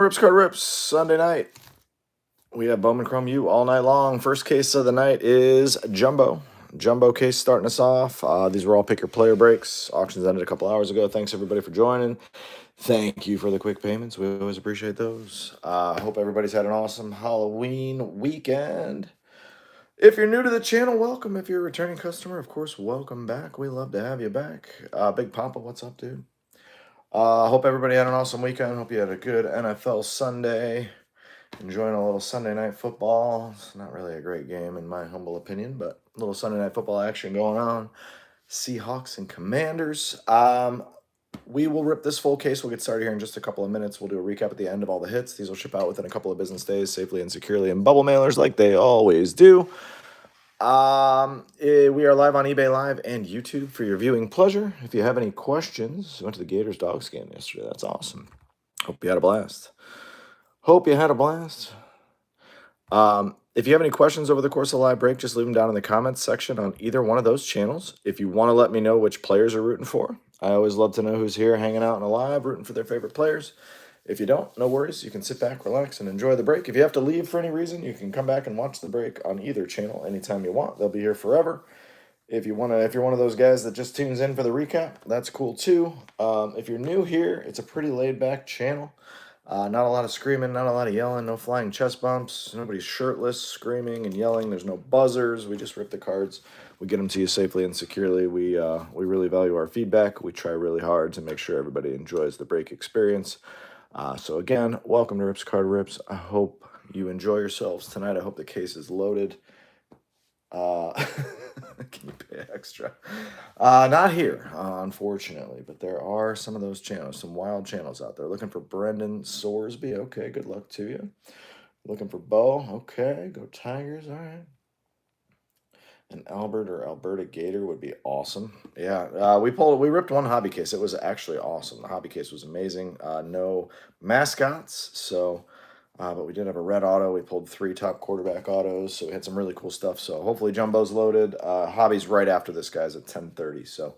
Rips Card Rips, Sunday night. We have Bowman Chrome U all night long. First case of the night is Jumbo. Jumbo case starting us off. These were all pick your player breaks. Auctions ended a couple hours ago. Thanks everybody for joining. Thank you for the quick payments. We always appreciate those. Hope everybody's had an awesome Halloween weekend. If you're new to the channel, welcome. If you're a returning customer, of course, welcome back. We love to have you back. Big Pampa, what's up, dude? Hope everybody had an awesome weekend. Hope you had a good NFL Sunday. Enjoying a little Sunday night football. It's not really a great game in my humble opinion, but a little Sunday night football action going on. Seahawks and Commanders. We will rip this full case. We'll get started here in just a couple of minutes. We'll do a recap at the end of all the hits. These will ship out within a couple of business days, safely and securely in bubble mailers like they always do. We are live on eBay Live and YouTube for your viewing pleasure. If you have any questions, went to the Gators Dogs game yesterday. That's awesome. Hope you had a blast. If you have any questions over the course of the live break, just leave them down in the comments section on either one of those channels. If you want to let me know which players are rooting for, I always love to know who's here hanging out in a live, rooting for their favorite players. If you don't, no worries. You can sit back, relax, and enjoy the break. If you have to leave for any reason, you can come back and watch the break on either channel anytime you want. They'll be here forever. If you're one of those guys that just tunes in for the recap, that's cool too. If you're new here, it's a pretty laid-back channel. Not a lot of screaming, not a lot of yelling, no flying chest bumps. Nobody's shirtless, screaming and yelling. There's no buzzers. We just rip the cards. We get them to you safely and securely. We really value our feedback. We try really hard to make sure everybody enjoys the break experience. So again, welcome to Rips Card Rips. I hope you enjoy yourselves tonight. I hope the case is loaded. Can you pay extra? Not here, unfortunately, but there are some of those channels, some wild channels out there. Looking for Brendan Sorsby. Okay, good luck to you. Looking for Bo. Okay, go Tigers. All right. An Albert or Alberta Gator would be awesome. Yeah, we ripped one hobby case. It was actually awesome. The hobby case was amazing. No mascots, so but we did have a red auto. We pulled 3 top quarterback autos, so we had some really cool stuff. So hopefully Jumbo's loaded. Hobby's right after this, guys, at 10:30. So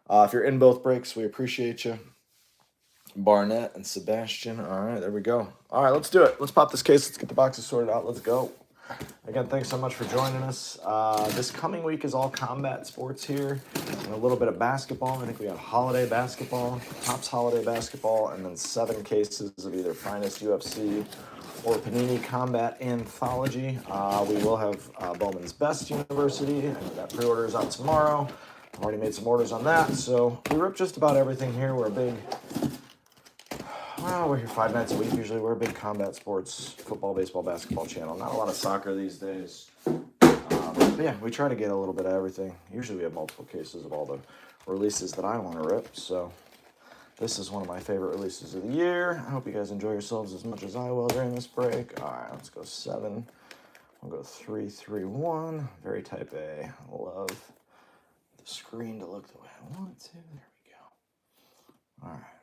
if you're in both breaks, we appreciate you. Barnett and Sebastian. All right, there we go. All right, let's do it. Let's pop this case. Let's get the boxes sorted out. Let's go. Again, thanks so much for joining us. This coming week is all combat sports here, and a little bit of basketball. I think we have holiday basketball, Topps holiday basketball, and then 7 cases of either Finest UFC or Panini Combat Anthology. We will have Bowman's Best University, and that pre-order is out tomorrow. I've already made some orders on that, so we rip just about everything here. We're here 5 nights a week usually. We're a big combat sports, football, baseball, basketball channel. Not a lot of soccer these days. But yeah, we try to get a little bit of everything. Usually we have multiple cases of all the releases that I want to rip. So this is one of my favorite releases of the year. I hope you guys enjoy yourselves as much as I will during this break. All right, let's go 7. We'll go 3, 3, 1. Very type A. Love the screen to look the way I want it to. There we go. All right.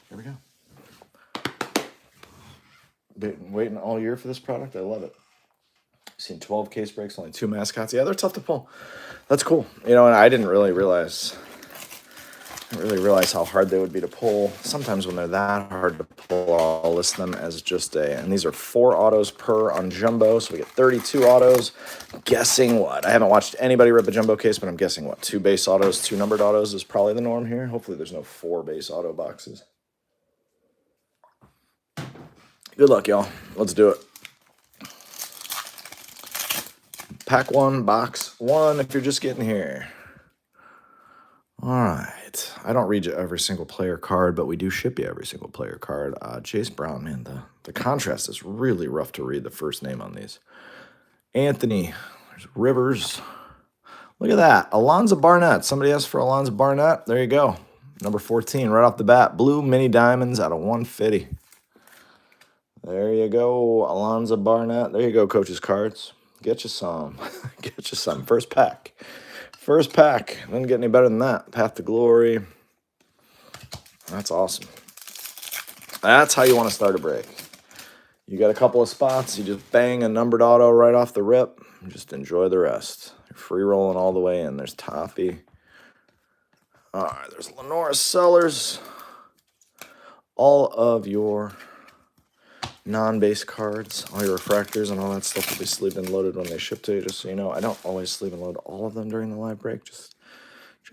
Here we go. Been waiting all year for this product. I love it. Seen 12 case breaks, only 2 mascots. Yeah, they're tough to pull. That's cool. You know, and I didn't really realize how hard they would be to pull. Sometimes when they're that hard to pull, I'll list them as just and these are 4 autos per on Jumbo, so we get 32 autos. Guessing what? I haven't watched anybody rip a Jumbo case, but I'm guessing what? 2 base autos, 2 numbered autos is probably the norm here. Hopefully there's no 4 base auto boxes. Good luck, y'all. Let's do it. Pack 1, box 1, if you're just getting here. All right. I don't read you every single player card, but we do ship you every single player card. Chase Brown, man, the contrast is really rough to read the first name on these. Anthony, there's Rivers. Look at that. Alonzo Barnett. Somebody asked for Alonzo Barnett. There you go. Number 14, right off the bat. Blue mini diamonds out of 150. There you go, Alonzo Barnett. There you go, coach's cards. Get you some. Get you some. First pack. First pack. Doesn't get any better than that. Path to Glory. That's awesome. That's how you want to start a break. You got a couple of spots. You just bang a numbered auto right off the rip. Just enjoy the rest. You're free rolling all the way in. There's Toffee. All right, there's Lenora Sellers. All of your non-base cards, all your refractors and all that stuff will be sleeved and loaded when they ship to you, just so you know. I don't always sleeve and load all of them during the live break, just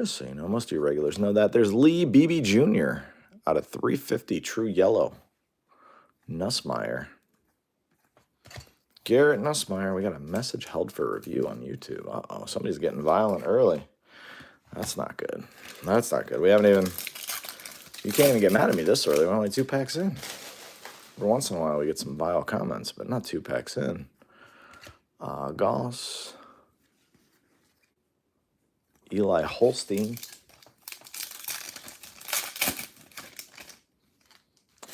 so you know. Most of you regulars know that. There's Lee BB Jr. out of 350, true yellow. Nussmeier. Garrett Nussmeier, we got a message held for review on YouTube. Uh-oh, somebody's getting violent early. That's not good. That's not good. We haven't even... You can't even get mad at me this early. We're only 2 packs in. Every once in a while we get some vile comments, but not 2 packs in. Goss. Eli Holstein.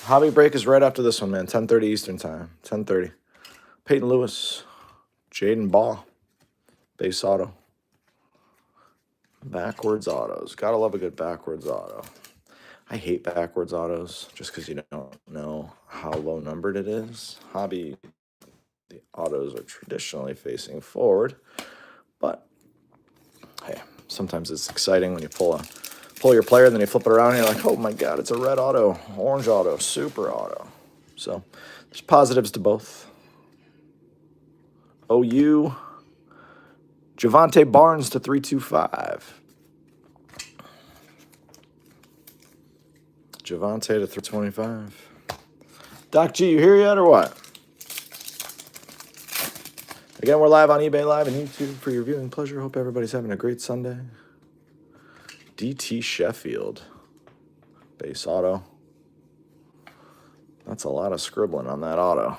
Hobby break is right after this one, man. 10:30 Eastern time. 10:30. Peyton Lewis. Jaden Baugh. Base auto. Backwards autos. Gotta love a good backwards auto. I hate backwards autos just because you don't know how low numbered it is. Hobby, the autos are traditionally facing forward, but hey, sometimes it's exciting when you pull your player and then you flip it around and you're like, oh my god, it's a red auto, orange auto, super auto. So there's positives to both. OU, Javante Barnes to 325. Javante to 325. Doc G, you here yet or what? Again, we're live on eBay Live and YouTube for your viewing pleasure. Hope everybody's having a great Sunday. DT Sheffield. Base auto. That's a lot of scribbling on that auto.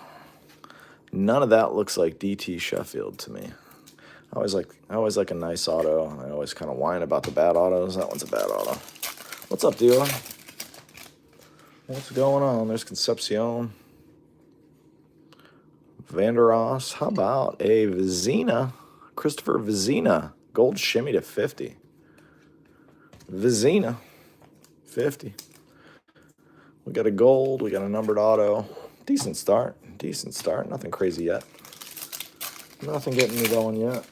None of that looks like DT Sheffield to me. I always like a nice auto. I always kind of whine about the bad autos. That one's a bad auto. What's up, dealer? What's going on? There's Concepcion. Vanderos. How about a Vizina? Christopher Vizina. Gold shimmy to 50. Vizina. 50. We got a gold. We got a numbered auto. Decent start. Decent start. Nothing crazy yet. Nothing getting me going yet.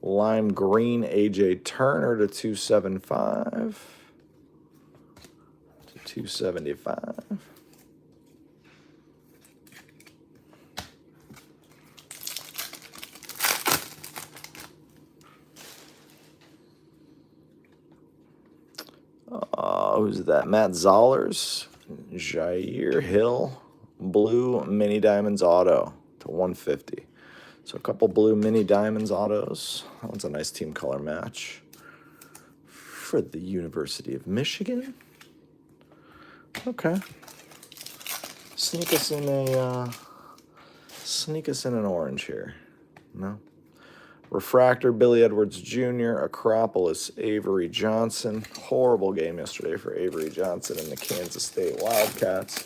Lime green AJ Turner to 275. To 275. Who's that? Matt Zollers. Jair Hill. Blue Mini Diamonds Auto to 150. So a couple blue Mini Diamonds autos. That one's a nice team color match. For the University of Michigan. Okay. Sneak us in an orange here. No. Refractor, Billy Edwards Jr., Acropolis, Avery Johnson. Horrible game yesterday for Avery Johnson and the Kansas State Wildcats.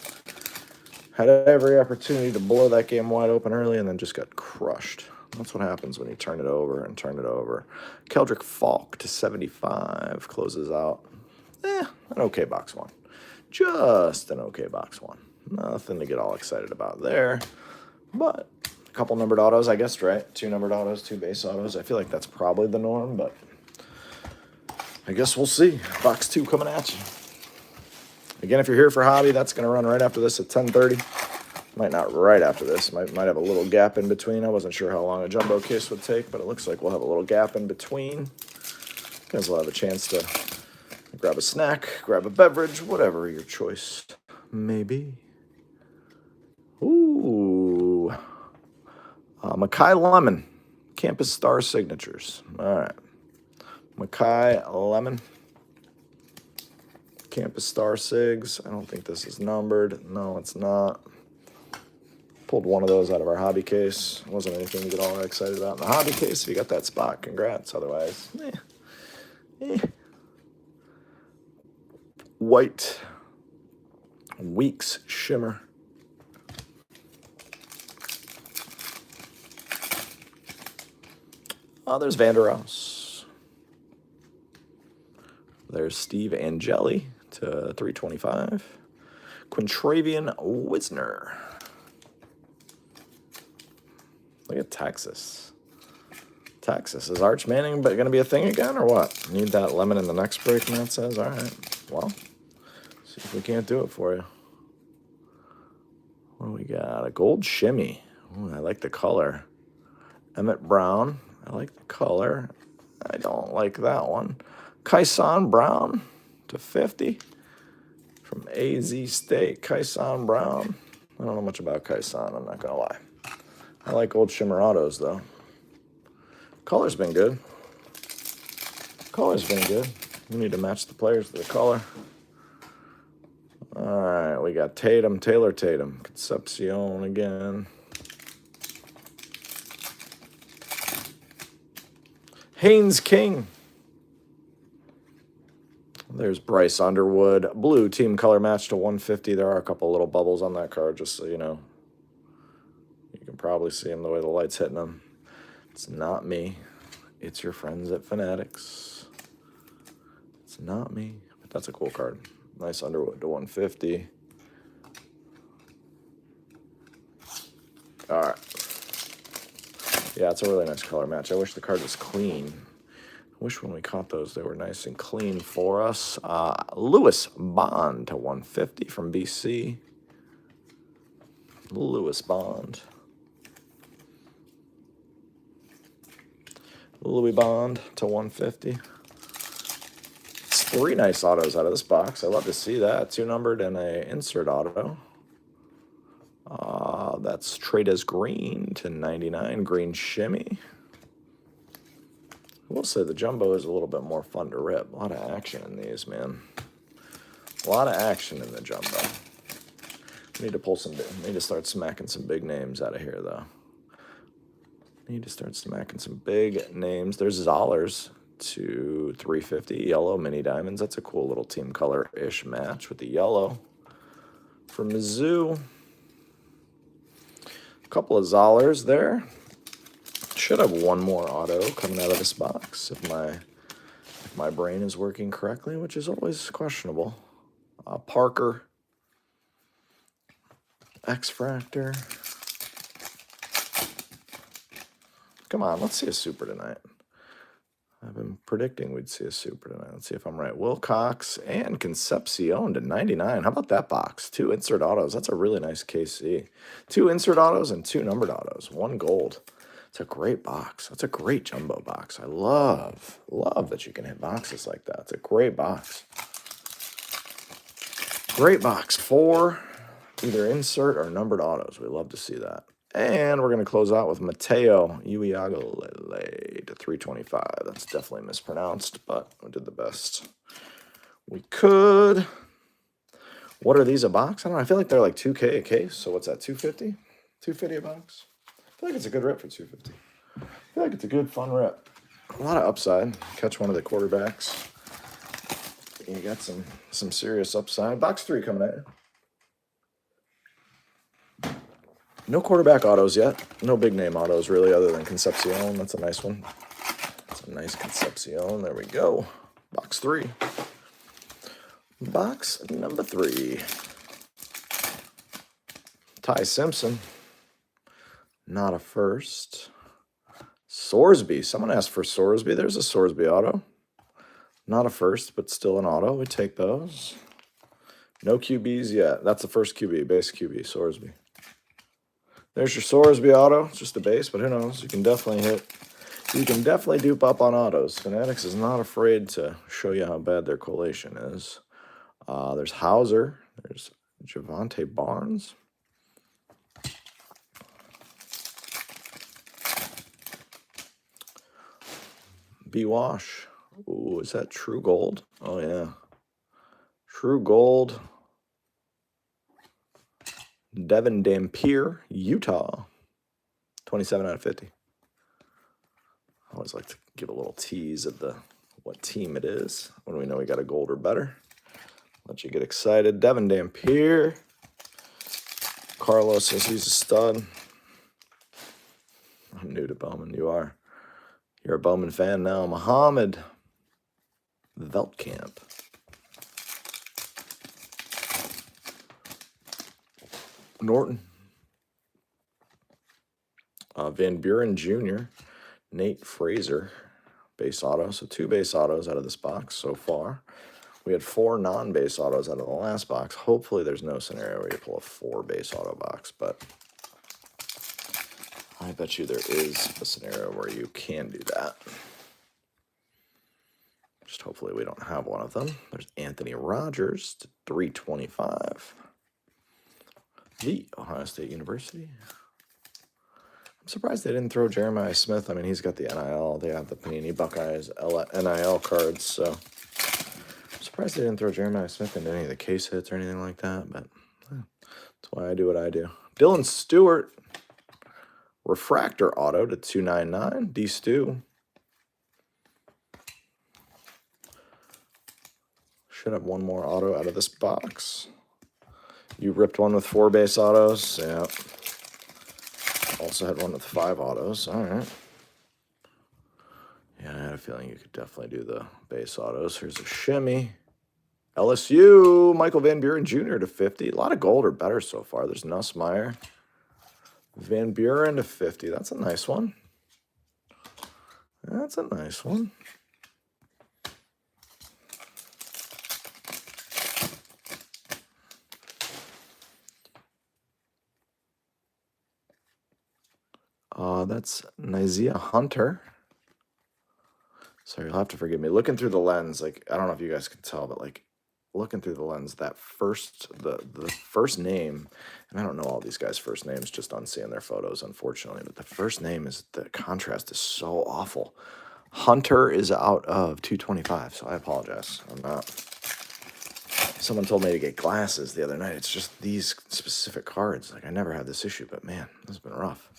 Had every opportunity to blow that game wide open early and then just got crushed. That's what happens when you turn it over and turn it over. Keldrick Falk to 75 closes out. An okay box one. Just an okay box one. Nothing to get all excited about there. But a couple numbered autos, I guess, right? 2 numbered autos, 2 base autos. I feel like that's probably the norm, but I guess we'll see. Box 2 coming at you. Again, if you're here for hobby, that's going to run right after this at 10:30. Might not right after this. Might have a little gap in between. I wasn't sure how long a jumbo case would take, but it looks like we'll have a little gap in between. You guys will have a chance to grab a snack, grab a beverage, whatever your choice may be. Ooh. Makai Lemon. Campus Star Signatures. All right. Makai Lemon. Campus Star Sigs. I don't think this is numbered. No, it's not. Pulled one of those out of our hobby case. Wasn't anything to get all that excited about in the hobby case. If you got that spot, congrats. Otherwise, White. Weeks Shimmer. There's Vanderos. There's Steve Angeli to 325. Quintravian Wisner. Look at Texas. Texas. Is Arch Manning going to be a thing again or what? Need that lemon in the next break, Matt says. All right. Well, See if we can't do it for you. What do we got? A gold shimmy. Ooh, I like the color. Emmett Brown. I like the color. I don't like that one. Kyson Brown /50 from AZ State. Kyson Brown. I don't know much about Kyson, I'm not going to lie. I like old shimmer autos, though. Color's been good. Color's been good. We need to match the players to the color. All right, we got Tatum, Taylor Tatum. Concepcion again. Haynes King. There's Bryce Underwood. Blue team color match /150. There are a couple little bubbles on that card, just so you know. You can probably see them the way the light's hitting them. It's not me. It's your friends at Fanatics. It's not me. But that's a cool card. Nice Underwood /150. All right. Yeah, it's a really nice color match. I wish the card was clean. I wish when we caught those, they were nice and clean for us. Lewis Bond /150 from BC. Lewis Bond. Louis Bond /150. It's 3 nice autos out of this box. I love to see that. 2 numbered and a insert auto. That's Trade as Green /99. Green shimmy. I will say the jumbo is a little bit more fun to rip. A lot of action in these, man. A lot of action in the jumbo. Need to pull some. Need to start smacking some big names out of here, though. Need to start smacking some big names. There's Zollers /350 yellow mini diamonds. That's a cool little team color-ish match with the yellow from Mizzou. A couple of Zollers there. Should have one more auto coming out of this box if my brain is working correctly, which is always questionable. Parker. X-Fractor. Come on, let's see a super tonight. I've been predicting we'd see a super tonight. Let's see if I'm right. Wilcox and Concepcion /99. How about that box? 2 insert autos. That's a really nice KC. 2 insert autos and 2 numbered autos. 1 gold. It's a great box. That's a great jumbo box. I love that you can hit boxes like that. It's a great box. Great box. 4 either insert or numbered autos. We love to see that. And we're going to close out with Mateo Uiagalelei /325. That's definitely mispronounced, but we did the best we could. What are these a box? I don't know. I feel like they're like $2K a case. So what's that, $250? $250 a box? I feel like it's a good rip for $250. I feel like it's a good, fun rip. A lot of upside. Catch one of the quarterbacks. You got some serious upside. Box 3 coming at you. No quarterback autos yet. No big name autos, really, other than Concepcion. That's a nice one. That's a nice Concepcion. There we go. Box 3. Box number 3. Ty Simpson. Not a first. Sorsby. Someone asked for Sorsby. There's a Sorsby auto. Not a first, but still an auto. We take those. No QBs yet. That's the first QB, base QB, Sorsby. There's your Sorsby auto. It's just a base, but who knows? You can definitely dupe up on autos. Fanatics is not afraid to show you how bad their collation is. There's Hauser. There's Javante Barnes. B-Wash. Ooh, is that True Gold? Oh, yeah. True Gold. Devin Dampier, Utah. 27 out of 50. I always like to give a little tease of what team it is when we know we got a gold or better. Let you get excited. Devin Dampier. Carlos says he's a stud. I'm new to Bowman. You are. You're a Bowman fan now. Muhammad Veldkamp. Norton. Van Buren Jr. Nate Fraser. Base auto. So 2 base autos out of this box so far. We had 4 non-base autos out of the last box. Hopefully there's no scenario where you pull a 4 base auto box, but I bet you there is a scenario where you can do that. Just hopefully we don't have one of them. There's Anthony Rogers to 325. The Ohio State University. I'm surprised they didn't throw Jeremiah Smith. I mean, he's got the NIL. They have the Panini Buckeyes NIL cards, so I'm surprised they didn't throw Jeremiah Smith into any of the case hits or anything like that, but that's why I do what I do. Dylan Stewart, refractor auto to 299. D. Stu. Should have one more auto out of this box. You ripped one with 4 base autos. Yeah. Also had one with 5 autos. All right. Yeah, I had a feeling you could definitely do the base autos. Here's a shimmy. LSU, Michael Van Buren Jr. to 50. A lot of gold or better so far. There's Nussmeier. Van Buren to 50. That's a nice one. That's a nice one. That's Nizia Hunter. So you'll have to forgive me. Looking through the lens, like, I don't know if you guys can tell, but like looking through the lens, that the first name, and I don't know all these guys' first names just on seeing their photos, unfortunately, but the first name is, the contrast is so awful. Hunter is out of 225, so I apologize. I'm not. Someone told me to get glasses the other night. It's just these specific cards. Like, I never had this issue, but man, this has been rough.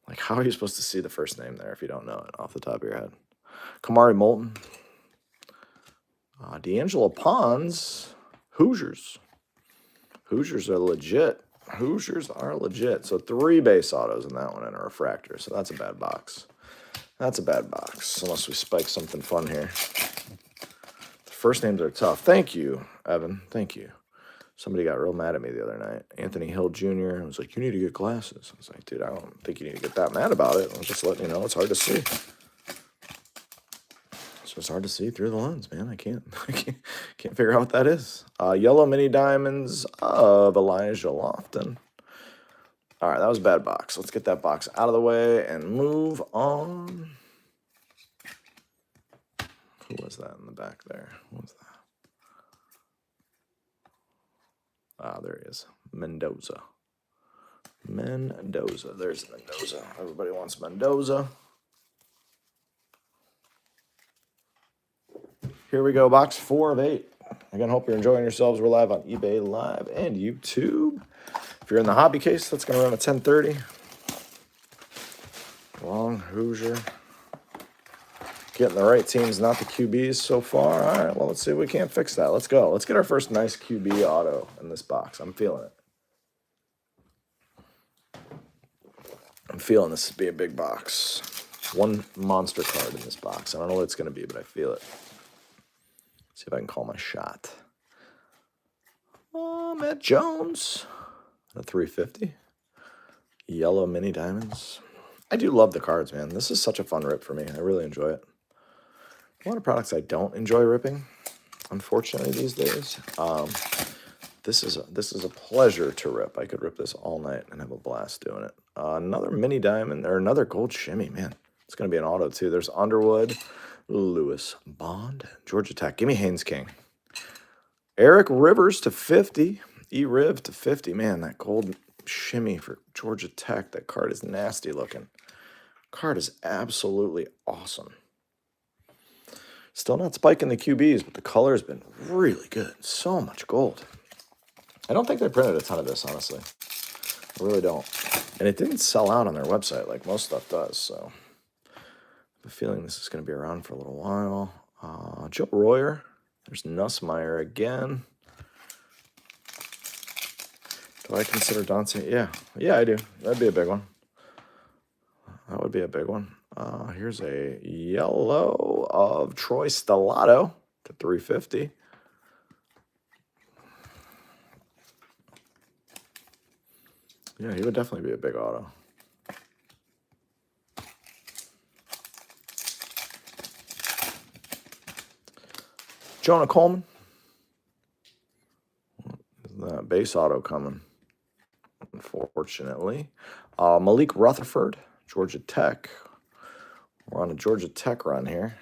Like, how are you supposed to see the first name there if you don't know it off the top of your head? Kamari Moulton. D'Angelo Pons. Hoosiers. Hoosiers are legit. Hoosiers are legit. So 3 base autos in that one and a refractor. So that's a bad box. That's a bad box, unless we spike something fun here. The first names are tough. Thank you, Evan. Thank you. Somebody got real mad at me the other night. Anthony Hill Jr. was like, you need to get glasses. I was like, dude, I don't think you need to get that mad about it. I'm just letting you know it's hard to see. It's just hard to see through the lens, man. I can't figure out what that is. Yellow mini diamonds of Elijah Lofton. All right, that was a bad box. Let's get that box out of the way and move on. Who was that in the back there? What was that? There he is. Mendoza. Mendoza. There's Mendoza. Everybody wants Mendoza. Here we go. Box 4 of 8. Again, hope you're enjoying yourselves. We're live on eBay Live and YouTube. If you're in the hobby case, that's going to run at 10:30. Long Hoosier. Getting the right teams, not the QBs so far. All right, well, let's see if we can't fix that. Let's go. Let's get our first nice QB auto in this box. I'm feeling it. I'm feeling this to be a big box. One monster card in this box. I don't know what it's going to be, but I feel it. See if I can call my shot. Matt Jones. A 350. Yellow mini diamonds. I do love the cards, man. This is such a fun rip for me. I really enjoy it. A lot of products I don't enjoy ripping, unfortunately, these days. This is a pleasure to rip. I could rip this all night and have a blast doing it. Another mini diamond, or another gold shimmy, man. It's going to be an auto, too. There's Underwood, Lewis Bond, Georgia Tech. Give me Haynes King. Eric Rivers to 50. E-Riv to 50. Man, that gold shimmy for Georgia Tech. That card is nasty looking. Card is absolutely awesome. Still not spiking the QBs, but the color has been really good. So much gold. I don't think they printed a ton of this, honestly. I really don't. And it didn't sell out on their website like most stuff does, so I have a feeling this is going to be around for a little while. Joe Royer. There's Nussmeier again. Do I consider Dante? Yeah, I do. That'd be a big one. That would be a big one. Here's a yellow of Troy Stellato to 350. Yeah, he would definitely be a big auto. Jonah Coleman. That base auto coming, unfortunately. Malik Rutherford, Georgia Tech. We're on a Georgia Tech run here.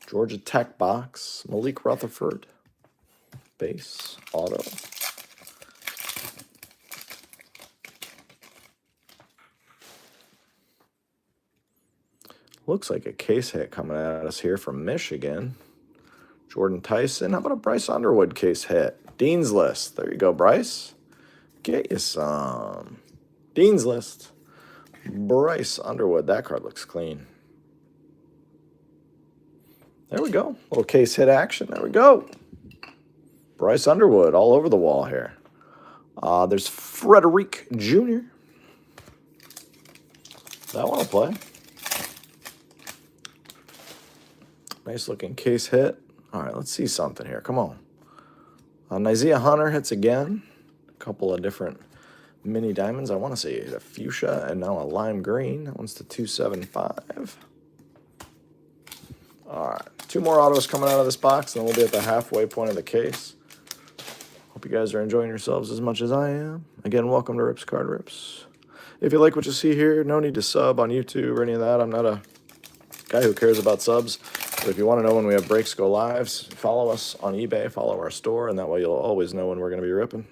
Georgia Tech box. Malik Rutherford, base auto. Looks like a case hit coming at us here from Michigan. Jordan Tyson. How about a Bryce Underwood case hit? Dean's List. There you go, Bryce. Get you some. Dean's List. Bryce Underwood. That card looks clean. There we go. Little case hit action. There we go. Bryce Underwood all over the wall here. There's Frederick Jr. That one will play. Nice looking case hit. All right, let's see something here. Come on. Isaiah Hunter hits again. A couple of different mini diamonds. I want to say a fuchsia and now a lime green. That one's the 275. All right, 2 more autos coming out of this box, and then we'll be at the halfway point of the case. Hope you guys are enjoying yourselves as much as I am. Again, welcome to Rips Card Rips. If you like what you see here, no need to sub on YouTube or any of that. I'm not a guy who cares about subs. But if you want to know when we have breaks go lives, follow us on eBay, follow our store, and that way you'll always know when we're going to be ripping.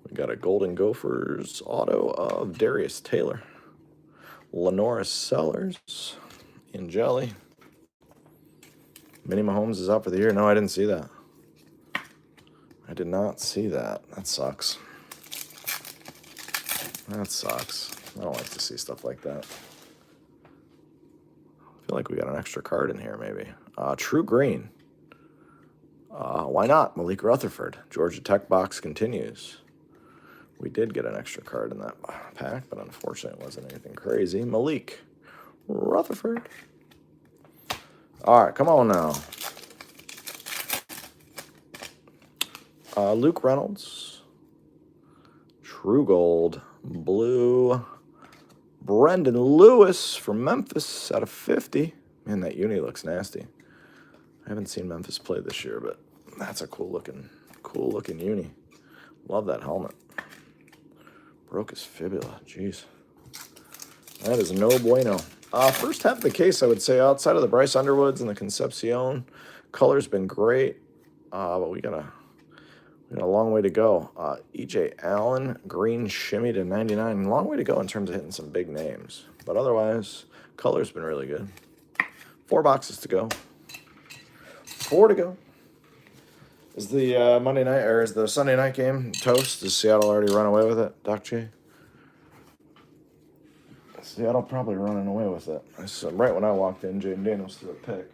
We got a Golden Gophers auto of Darius Taylor. Lenora Sellers in jelly. Minnie Mahomes is out for the year. No, I didn't see that. I did not see that. That sucks. That sucks. I don't like to see stuff like that. I feel like we got an extra card in here, maybe. True Green. Why not? Malik Rutherford. Georgia Tech box continues. We did get an extra card in that pack, but unfortunately it wasn't anything crazy. Malik Rutherford. All right, come on now. Luke Reynolds. True Gold. Blue. Brendan Lewis from Memphis out of 50. Man, that uni looks nasty. I haven't seen Memphis play this year, but that's a cool looking uni. Love that helmet. Broke his fibula. Jeez. That is no bueno. First half of the case, I would say, outside of the Bryce Underwoods and the Concepcion, color's been great, but we got a long way to go. E.J. Allen, green shimmy to 99. Long way to go in terms of hitting some big names. But otherwise, color's been really good. 4 boxes to go. 4 to go. Is the Monday night, or is the Sunday night game toast? Does Seattle already run away with it, Doc J? Seattle probably running away with it. Right when I walked in, Jaden Daniels threw a pick.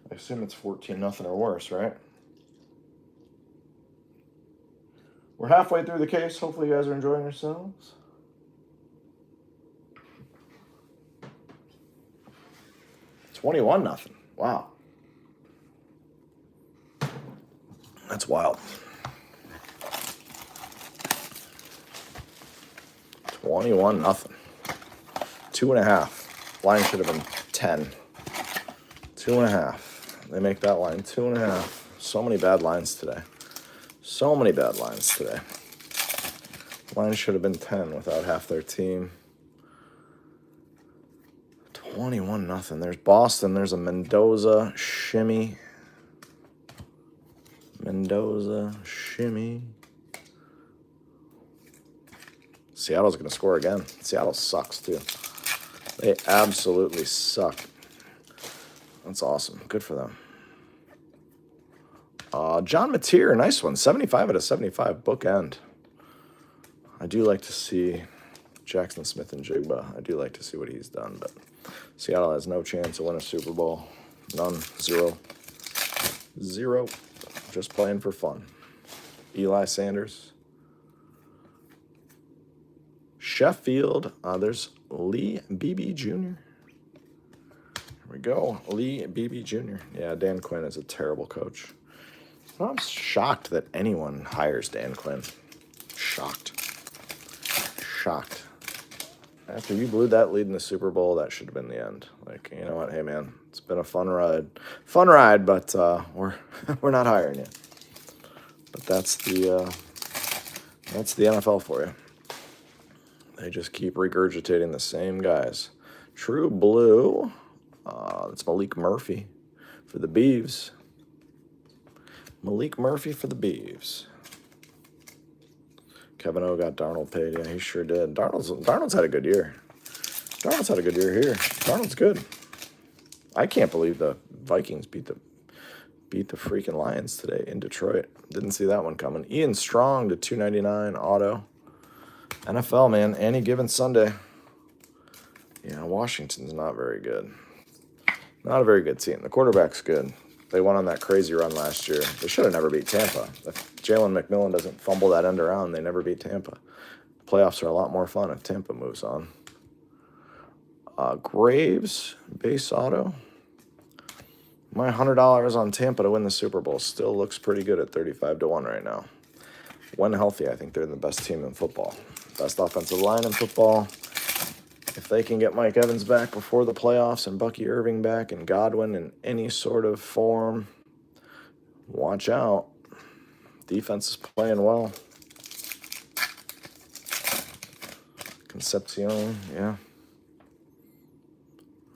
I assume it's 14-0 or worse, right? We're halfway through the case. Hopefully you guys are enjoying yourselves. $21-0. Wow. That's wild. 21-0. 2.5. Line should have been 10. 2.5. They make that line 2.5. So many bad lines today. So many bad lines today. Line should have been 10 without half their team. 21-0. There's Boston. There's a Mendoza shimmy. Mendoza shimmy. Seattle's going to score again. Seattle sucks, too. They absolutely suck. That's awesome. Good for them. John Mateer, nice one. 75 out of 75, bookend. I do like to see Jackson Smith and Jigba. I do like to see what he's done, but Seattle has no chance to win a Super Bowl. None. Zero. Just playing for fun. Eli Sanders. Sheffield. There's Lee Beebe Jr. Here we go. Lee Beebe Jr. Yeah, Dan Quinn is a terrible coach. I'm shocked that anyone hires Dan Quinn. Shocked. After you blew that lead in the Super Bowl, that should have been the end. Like, you know what? Hey, man, it's been a fun ride. Fun ride, but we're we're not hiring you. But that's the NFL for you. They just keep regurgitating the same guys. True blue. It's Malik Murphy for the Beavs. Malik Murphy for the Beavs. Kevin O got Darnold paid. Yeah, he sure did. Darnold's had a good year. Darnold's had a good year here. Darnold's good. I can't believe the Vikings beat the freaking Lions today in Detroit. Didn't see that one coming. Ian Strong to 299 auto. NFL, man, any given Sunday. Yeah, Washington's not very good. Not a very good team. The quarterback's good. They went on that crazy run last year. They should have never beat Tampa. If Jalen McMillan doesn't fumble that end around, they never beat Tampa. Playoffs are a lot more fun if Tampa moves on. Graves, base auto. My $100 on Tampa to win the Super Bowl still looks pretty good at 35-1 right now. When healthy, I think they're the best team in football. Best offensive line in football. If they can get Mike Evans back before the playoffs and Bucky Irving back and Godwin in any sort of form, watch out. Defense is playing well. Concepcion, yeah.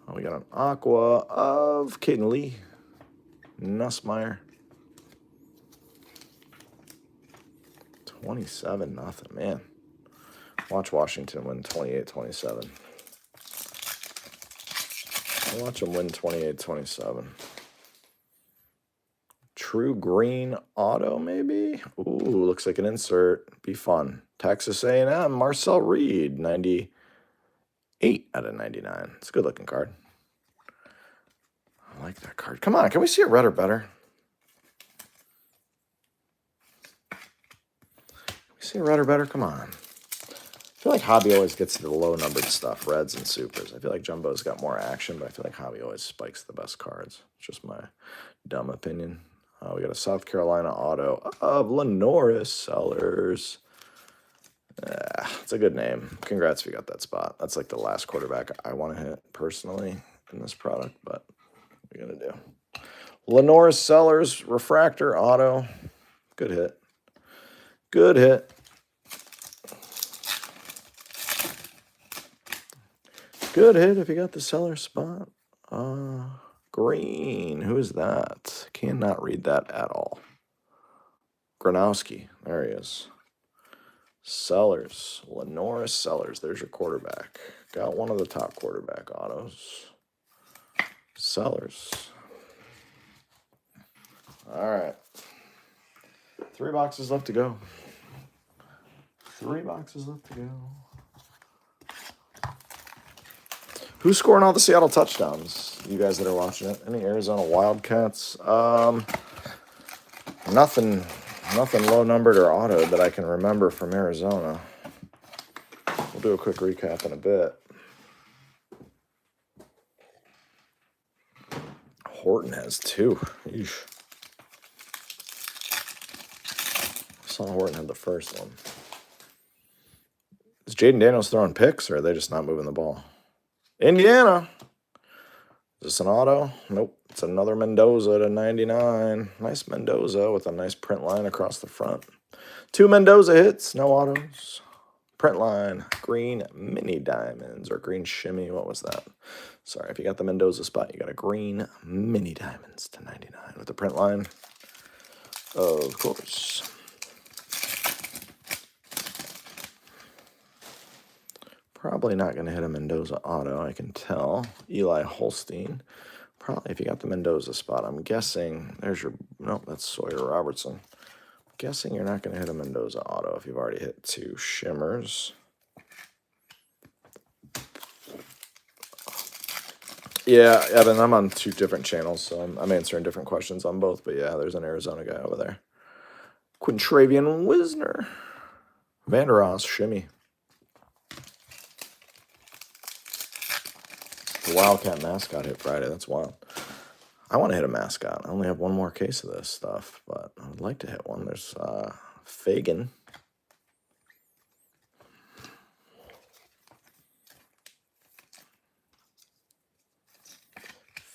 Oh, we got an Aqua of Caden Lee. Nussmeier. 27-0, man. Watch Washington win 28-27. Watch them win 28-27. True green auto, maybe? Ooh, looks like an insert. Be fun. Texas A&M, Marcel Reed, 98 out of 99. It's a good-looking card. I like that card. Come on, can we see it red or better? Can we see it red or better? Come on. I feel like Hobby always gets to the low-numbered stuff, reds and supers. I feel like Jumbo's got more action, but I feel like Hobby always spikes the best cards. It's just my dumb opinion. We got a South Carolina auto of Lenoris Sellers. It's a good name. Congrats if you got that spot. That's like the last quarterback I want to hit personally in this product, but what are you going to do? Lenoris Sellers, refractor auto. Good hit. Good hit. Good hit if you got the seller spot. Green. Who is that? Cannot read that at all. Gronowski. There he is. Sellers. Lenoris Sellers. There's your quarterback. Got one of the top quarterback autos. Sellers. All right. 3 boxes left to go. 3 boxes left to go. Who's scoring all the Seattle touchdowns? You guys that are watching it. Any Arizona Wildcats? Nothing low numbered or autoed that I can remember from Arizona. We'll do a quick recap in a bit. Horton has 2. Eesh. I saw Horton had the first one. Is Jaden Daniels throwing picks, or are they just not moving the ball? Indiana. Is this an auto? Nope. It's another Mendoza to 99. Nice Mendoza with a nice print line across the front. 2 Mendoza hits, no autos. Print line, green mini diamonds or green shimmy. What was that? Sorry, if you got the Mendoza spot, you got a green mini diamonds to 99 with the print line. Of course. Probably not going to hit a Mendoza auto, I can tell. Eli Holstein. Probably if you got the Mendoza spot. I'm guessing there's your... Nope, that's Sawyer Robertson. I'm guessing you're not going to hit a Mendoza auto if you've already hit 2 shimmers. Yeah, Evan, I'm on 2 different channels, so I'm answering different questions on both. But yeah, there's an Arizona guy over there. Quintravian Wisner. Vandeross, shimmy. The Wildcat mascot hit Friday. That's wild. I want to hit a mascot. I only have 1 more case of this stuff, but I would like to hit one. There's Fagan.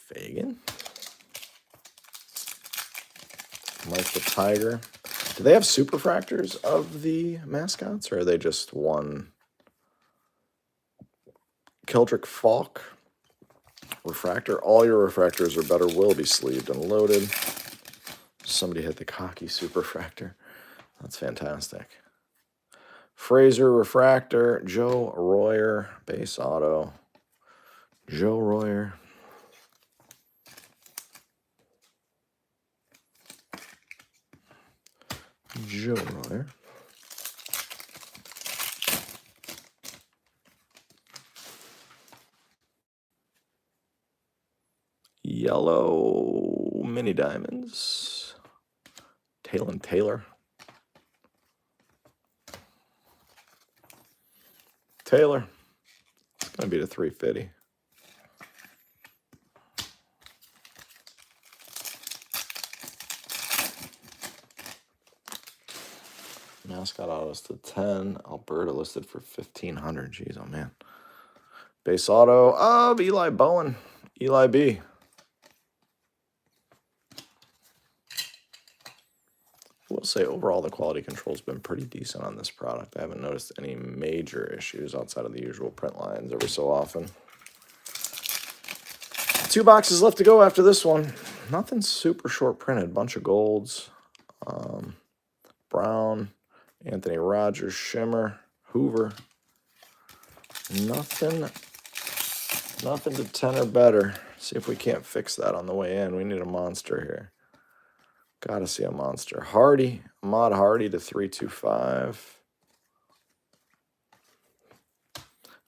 Fagan. Mike the Tiger. Do they have superfractors of the mascots, or are they just one? Keldrick Falk. Refractor. All your refractors or better will be sleeved and loaded. Somebody hit the cocky superfractor. That's fantastic. Fraser refractor. Joe Royer. Base auto. Joe Royer. Joe Royer. Yellow mini diamonds. Talon Taylor. Taylor. It's going to be the 350. Mascot autos to 10. Alberta listed for 1,500. Jeez, oh man. Base auto of Eli Bowen. Eli B. I will say overall the quality control's been pretty decent on this product. I haven't noticed any major issues outside of the usual print lines every so often. 2 boxes left to go after this one. Nothing super short printed. Bunch of golds. Brown, Anthony Rogers, Shimmer, Hoover. Nothing to 10 or better. See if we can't fix that on the way in. We need a monster here. Gotta see a monster. Hardy, Ahmad Hardy to 325. I'm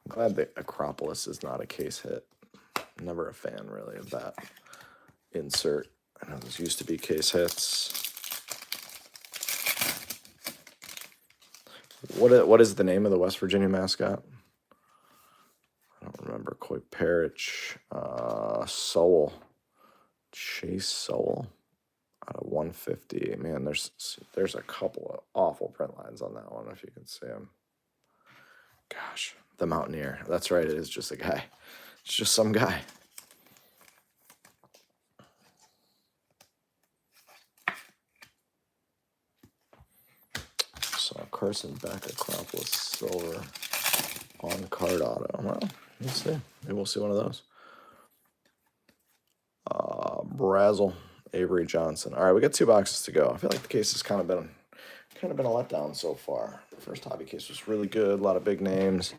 glad the Acropolis is not a case hit. Never a fan really of that insert. I know those used to be case hits. What is the name of the West Virginia mascot? I don't remember. Coy Parrish, Sowell, Chase Sowell. Out of 150. Man, there's a couple of awful print lines on that one, if you can see them. Gosh, the Mountaineer. That's right, it is just a guy. It's just some guy. So Carson Beck, Acropolis Silver on card auto. Well, let's see. Maybe we'll see one of those. Brazel. Avery Johnson. All right, we got 2 boxes to go. I feel like the case has kind of been a letdown so far. The first hobby case was really good. A lot of big names.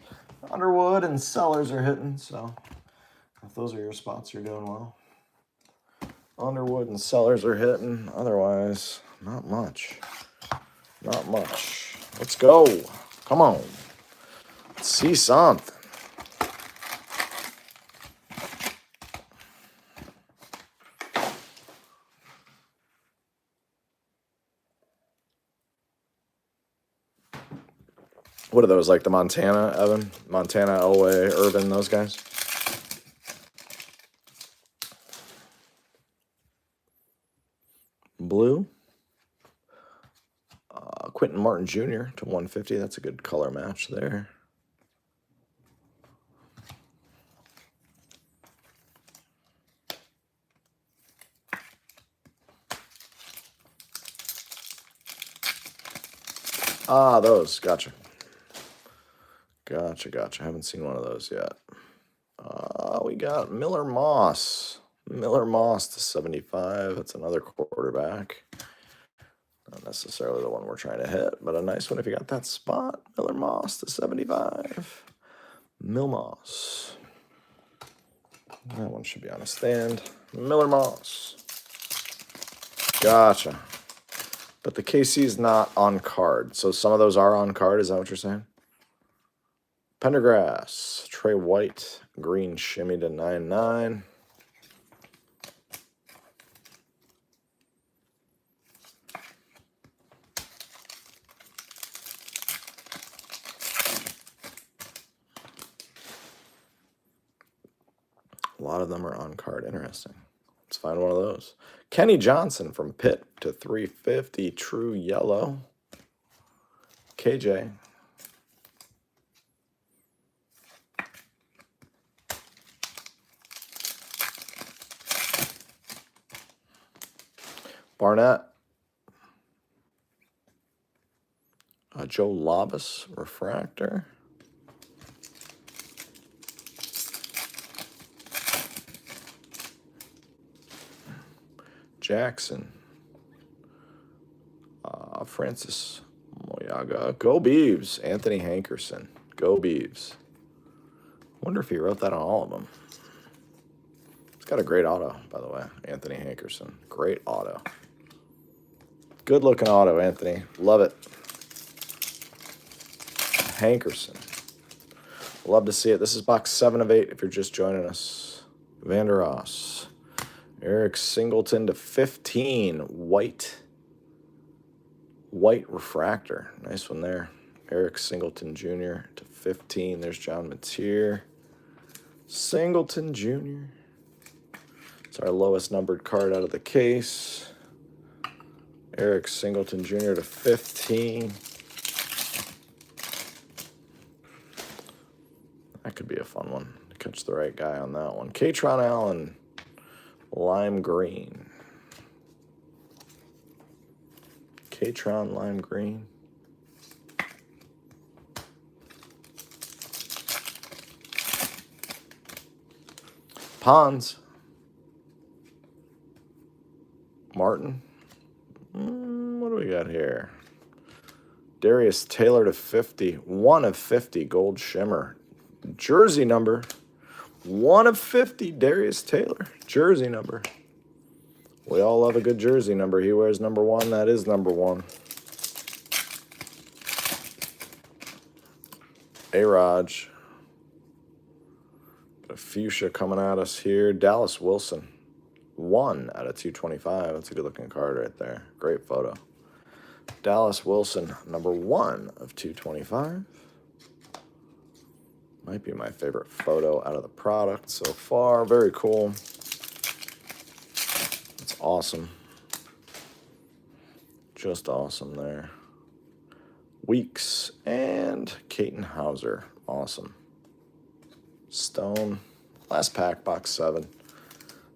Underwood and Sellers are hitting, so if those are your spots, you're doing well. Underwood and Sellers are hitting. Otherwise, not much. Not much. Let's go. Come on. Let's see something. What are those, like the Montana, Evan? Montana, Elway, Irvin, those guys? Blue. Quentin Martin Jr. to 150. That's a good color match there. Ah, those. Gotcha. Gotcha. Haven't seen one of those yet. We got Miller Moss. Miller Moss to 75. That's another quarterback. Not necessarily the one we're trying to hit, but a nice one if you got that spot. Miller Moss to 75. Mill Moss. That one should be on a stand. Miller Moss. Gotcha. But the KC is not on card. So some of those are on card. Is that what you're saying? Pendergrass. Trey White. Green shimmy to 99. A lot of them are on card. Interesting. Let's find one of those. Kenny Johnson from Pitt to 350. True yellow. KJ. Barnett. Joe Labas, refractor. Jackson. Francis Moyaga. Go Beavs. Anthony Hankerson. Go Beavs. Wonder if he wrote that on all of them. He's got a great auto, by the way. Anthony Hankerson. Great auto. Good looking auto, Anthony. Love it. Hankerson. Love to see it. This is box 7 of 8 if you're just joining us. Vander Ross. Eric Singleton to 15. White refractor. Nice one there. Eric Singleton Jr. to 15. There's John Mateer. Singleton Jr. It's our lowest numbered card out of the case. Eric Singleton Jr. to 15. That could be a fun one. Catch the right guy on that one. Katron Allen. Lime green. Katron lime green. Pons. Martin. What do we got here? Darius Taylor to 50. 1 of 50 gold shimmer. Jersey number. 1 of 50 Darius Taylor. Jersey number. We all love a good jersey number. He wears number 1. That is number 1. A-Raj. Got a fuchsia coming at us here. Dallas Wilson. 1 out of 225. That's a good looking card right there. Great photo. Dallas Wilson, number 1 of 225. Might be my favorite photo out of the product so far. Very cool. It's awesome. Just awesome there. Weeks and Caton Hauser. Awesome. Stone. Last pack, box 7.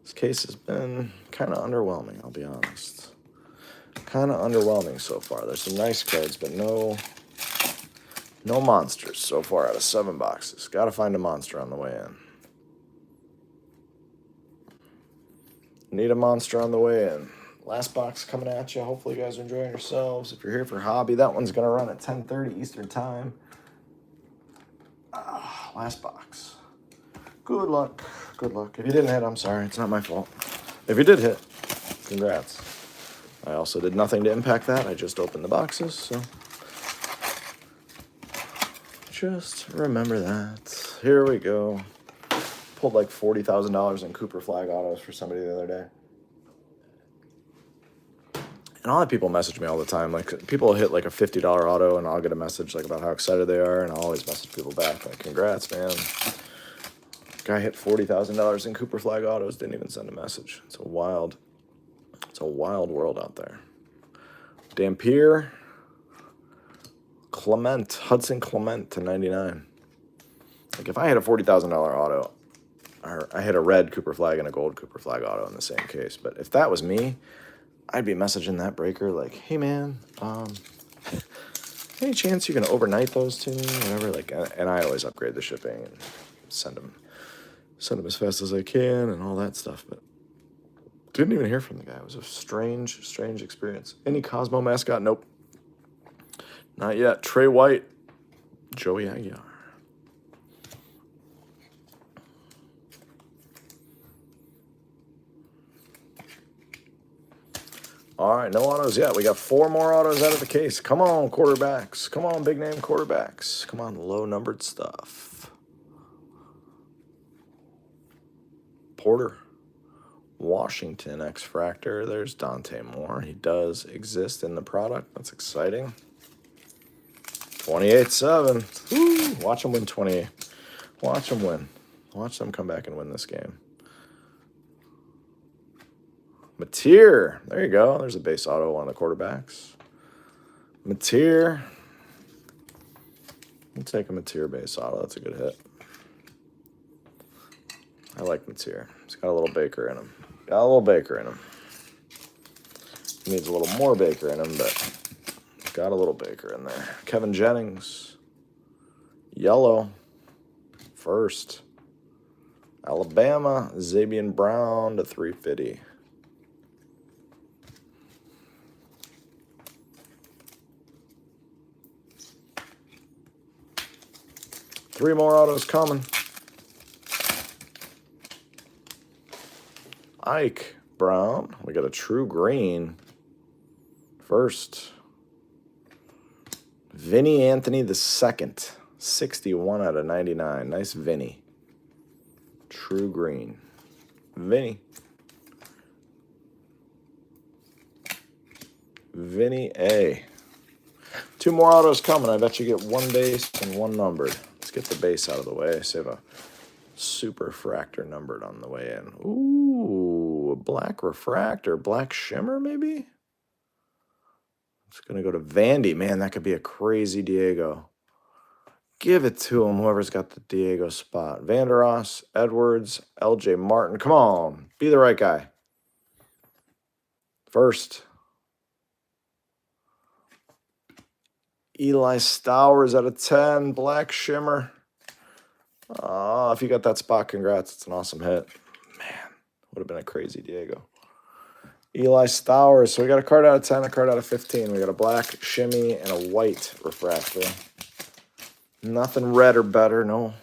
This case has been kind of underwhelming, I'll be honest. Kind of underwhelming so far. There's some nice cards, but no monsters so far out of 7 boxes. Got to find a monster on the way in. Need a monster on the way in. Last box coming at you. Hopefully you guys are enjoying yourselves. If you're here for hobby, that one's going to run at 10:30 Eastern Time. Last box. Good luck. Good luck. If you didn't hit, I'm sorry. It's not my fault. If you did hit, congrats. I also did nothing to impact that. I just opened the boxes, so just remember that. Here we go. Pulled like $40,000 in Cooper flag autos for somebody the other day. And I'll have people message me all the time. Like, people will hit like a $50 auto, and I'll get a message like about how excited they are, and I'll always message people back like, congrats, man. Guy hit $40,000 in Cooper flag autos, didn't even send a message. It's a wild world out there. Dampier. Clement. Hudson Clement to 99. Like, if I hit a $40,000 auto, or I hit a red Cooper flag and a gold Cooper flag auto in the same case, but if that was me, I'd be messaging that breaker like, hey man, any chance you can overnight those to me? Whatever, like, and I always upgrade the shipping and send them as fast as I can and all that stuff. But didn't even hear from the guy. It was a strange experience. Any Cosmo mascot? Nope. Not yet. Trey White, Joey Aguiar. All right, no autos yet. We got 4 more autos out of the case. Come on, quarterbacks. Come on, big name quarterbacks. Come on, low-numbered stuff. Porter. Washington X-Fractor. There's Dante Moore. He does exist in the product. That's exciting. 28-7. Woo! Watch them win 28. Watch them win. Watch them come back and win this game. Mateer. There you go. There's a base auto on the quarterbacks. Mateer. We'll take a Mateer base auto. That's a good hit. I like Mateer. He's got a little Baker in him. Needs a little more Baker in him, but got a little Baker in there. Kevin Jennings. Yellow. First. Alabama. Zabian Brown to 350. Three more autos coming. Ike Brown. We got a true green. First. Vinny Anthony the second. 61 out of 99. Nice Vinny. True green. Vinny. Vinny A. Two more autos coming. I bet you get one base and one numbered. Let's get the base out of the way. Save a super refractor numbered on the way in. Ooh, a black refractor. Black shimmer, maybe? It's going to go to Vandy. Man, that could be a crazy Diego. Give it to him, whoever's got the Diego spot. Vanderos, Edwards, LJ Martin. Come on. Be the right guy. First. Eli Stowers out of 10. Black shimmer. If you got that spot, congrats. It's an awesome hit. Man, would have been a crazy Diego. Eli Stowers. So we got a card out of 10, a card out of 15. We got a black shimmy and a white refractor. Nothing red or better. No.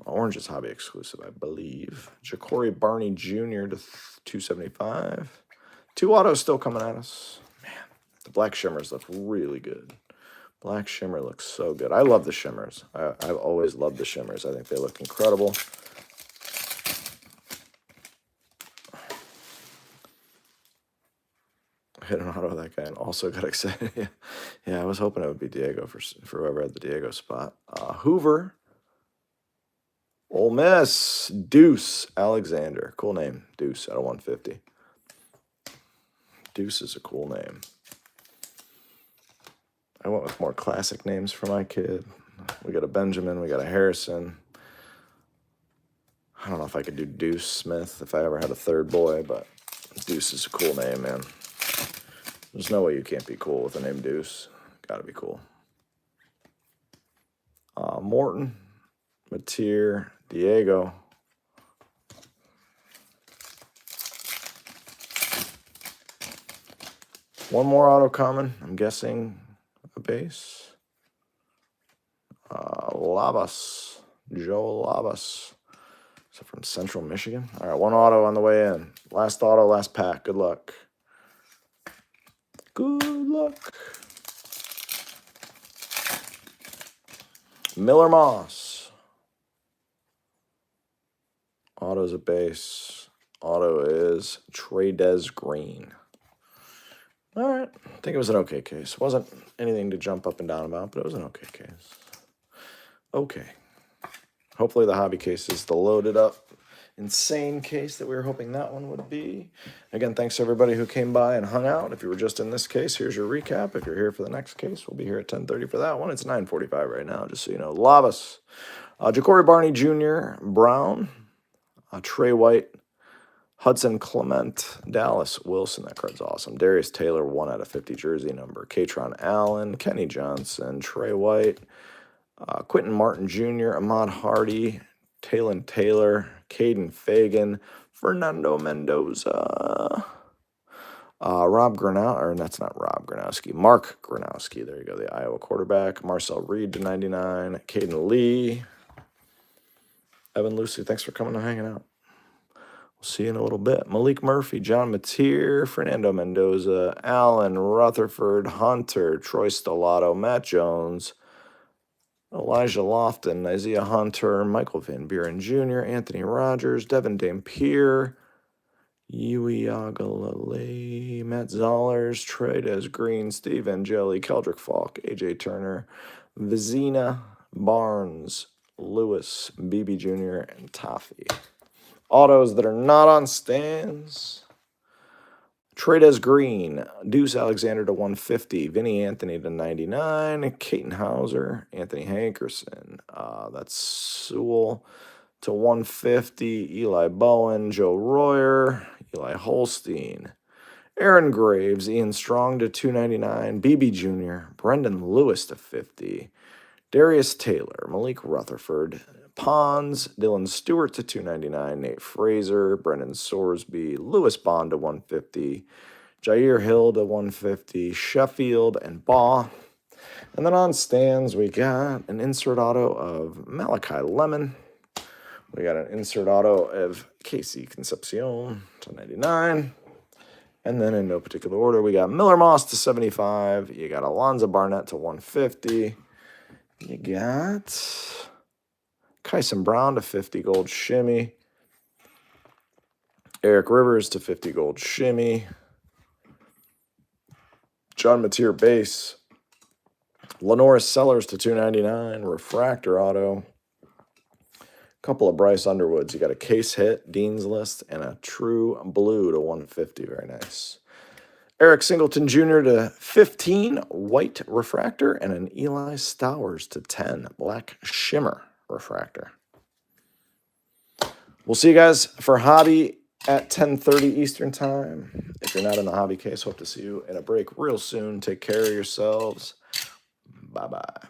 Orange is hobby exclusive, I believe. Ja'Cory Barney Jr. to 275. Two autos still coming at us. Man, the black shimmers look really good. Black shimmer looks so good. I love the shimmers. I've always loved the shimmers. I think they look incredible. I hit an auto of that guy and also got excited. Yeah, I was hoping it would be Diego for whoever had the Diego spot. Hoover. Ole Miss. Deuce Alexander. Cool name. Deuce out of 150. Deuce is a cool name. I went with more classic names for my kid. We got a Benjamin. We got a Harrison. I don't know if I could do Deuce Smith if I ever had a third boy, but Deuce is a cool name, man. There's no way you can't be cool with the name Deuce. Gotta be cool. Morton, Mateer, Diego. One more auto coming. I'm guessing a base. Labas. Joe Labas. Is that from Central Michigan? All right, one auto on the way in. Last auto, last pack. Good luck. Good luck. Miller Moss. Auto's a base. Auto is Tradez Green. All right. I think it was an okay case. Wasn't anything to jump up and down about, but it was an okay case. Okay. Hopefully the hobby case is the loaded up insane case that we were hoping that one would be. Again, thanks to everybody who came by and hung out. If you were just in this case, here's your recap. If you're here for the next case, we'll be here at 10:30 for that one. It's 9:45 right now, just so you know. Lavas. Ja'Cory Barney Jr., Brown, Trey White, Hudson Clement, Dallas Wilson. That card's awesome. Darius Taylor, 1 out of 50 jersey number. Katron Allen, Kenny Johnson, Trey White, Quentin Martin Jr., Ahmad Hardy, Talon Taylor, Caden Fagan, Fernando Mendoza, Rob Gronowski, or that's not Rob Gronowski, Mark Gronowski. There you go, the Iowa quarterback. Marcel Reed to 99. Caden Lee. Evan Lucy, thanks for coming and hanging out. We'll see you in a little bit. Malik Murphy, John Mateer, Fernando Mendoza, Allen Rutherford, Hunter, Troy Stellato, Matt Jones, Elijah Lofton, Isaiah Hunter, Michael Van Buren Jr., Anthony Rogers, Devin Dampier, Yui Agalale, Matt Zollers, Tradez Green, Steve Angeli, Keldrick Falk, AJ Turner, Vizina, Barnes, Lewis, BB Jr., and Toffee. Autos that are not on stands. Tradez Green, Deuce Alexander to 150, Vinny Anthony to 99, Caton Hauser, Anthony Hankerson, that's Sewell to 150, Eli Bowen, Joe Royer, Eli Holstein, Aaron Graves, Ian Strong to 299, BB Jr., Brendan Lewis to 50, Darius Taylor, Malik Rutherford, Pons, Dylan Stewart to 299, Nate Fraser, Brendan Sorsby, Lewis Bond to 150, Jair Hill to 150, Sheffield and Baugh. And then on stands, we got an insert auto of Malachi Lemon. We got an insert auto of Casey Concepcion to 99. And then in no particular order, we got Miller Moss to 75. You got Alonzo Barnett to 150. You got Kyson Brown to 50 gold shimmy. Eric Rivers to 50 gold shimmy. John Mateer base. Lenoris Sellers to 299. Refractor auto. Couple of Bryce Underwoods. You got a case hit, Dean's List, and a true blue to 150. Very nice. Eric Singleton Jr. to 15, white refractor, and an Eli Stowers to 10, black shimmer refractor. We'll see you guys for hobby at 10:30 Eastern time. If you're not in the hobby case, hope to see you in a break real soon. Take care of yourselves. Bye-bye.